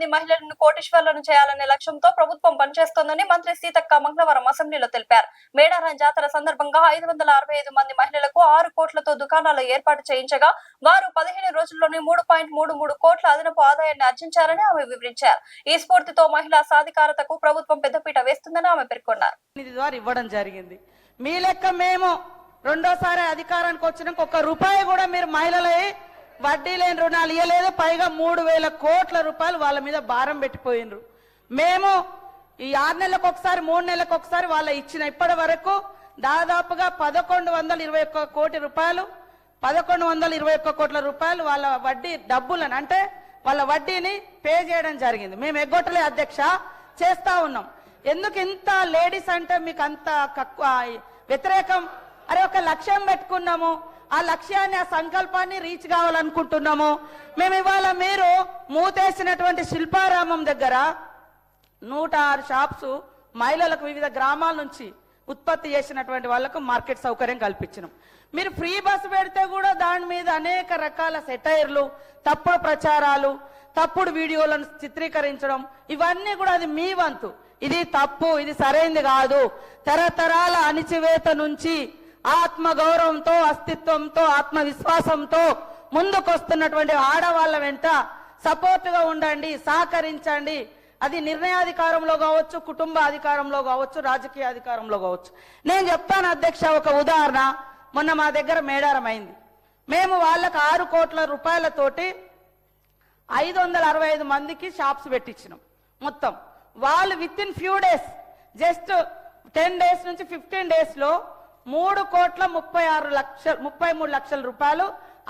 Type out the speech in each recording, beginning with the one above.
మంది మహిళలను కోటీశ్వర్లను చేయాలనే లక్ష్యంతో ప్రభుత్వం పనిచేస్తోందని మంత్రి సీతక్క మంగళవారం అసెంబ్లీలో తెలిపారు. మేడారం జాతర సందర్భంగా 565 మంది మహిళలకు 6 కోట్లతో దుకాణాలు ఏర్పాటు చేయించగా వారు 15 రోజుల్లోనే 3.33 కోట్ల అదనపు ఆదాయాన్ని ఆర్జించారని ఆమె వివరించారు. ఈ స్ఫూర్తితో మహిళా సాధికారతకు ప్రభుత్వం పెద్దపీట వేస్తుందని ఆమె పేర్కొన్నారు. ఇవ్వడం జరిగింది. మీ లెక్క మేము రెండోసారి అధికారానికి వచ్చినాక 1 రూపాయి కూడా మీరు మహిళలై వడ్డీ లేని రుణాలు ఇవ్వలేదు. పైగా 3,000 కోట్ల రూపాయలు వాళ్ళ మీద భారం పెట్టిపోయినరు. మేము ఈ 6 నెలలకు ఒకసారి 3 నెలలకు ఒకసారి వాళ్ళ ఇచ్చిన ఇప్పటి వరకు దాదాపుగా 1121 కోటి రూపాయలు 1121 కోట్ల రూపాయలు వాళ్ళ వడ్డీ డబ్బులను అంటే వాళ్ళ వడ్డీని పే చేయడం జరిగింది. మేము ఎగ్గొట్టలే అధ్యక్ష, చేస్తా ఉన్నాం. ఎందుకు ఇంత లేడీస్ అంటే మీకు అంత వ్యతిరేకం? అరే ఒక లక్ష్యం పెట్టుకున్నాము, ఆ లక్ష్యాన్ని ఆ సంకల్పాన్ని రీచ్ కావాలనుకుంటున్నాము. మేము ఇవాళ మీరు మూతేసినటువంటి శిల్పారామం దగ్గర 106 షాప్స్ మహిళలకు వివిధ గ్రామాల నుంచి ఉత్పత్తి చేసినటువంటి వాళ్లకు మార్కెట్ సౌకర్యం కల్పించినాం. మీరు ఫ్రీ బస్సు పెడితే కూడా దాని మీద అనేక రకాల సెటైర్లు, తప్పుడు ప్రచారాలు, తప్పుడు వీడియోలను చిత్రీకరించడం, ఇవన్నీ కూడా అది మీ వంతు. ఇది తప్పు, ఇది సరైనది కాదు. తరతరాల అణిచివేత నుంచి ఆత్మగౌరవంతో, అస్తిత్వంతో, ఆత్మవిశ్వాసంతో ముందుకొస్తున్నటువంటి ఆడవాళ్ళ వెంట సపోర్టుగా ఉండండి, సహకరించండి. అది నిర్ణయాధికారంలో కావచ్చు, కుటుంబ అధికారంలో కావచ్చు, రాజకీయ అధికారంలో కావచ్చు. నేను చెప్తాను అధ్యక్ష, ఒక ఉదాహరణ. మొన్న మా దగ్గర మేడారం అయింది. మేము వాళ్ళకు 6 కోట్ల రూపాయలతోటి 565 మందికి షాప్స్ పెట్టించినాం. మొత్తం వాళ్ళు with in few days, just 10 days నుంచి 15 డేస్ లో 3,33 లక్షల రూపాయలు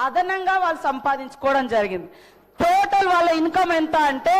అదనంగా వాళ్ళు సంపాదించుకోవడం జరిగింది. టోటల్ వాళ్ళ ఇన్కమ్ ఎంత అంటే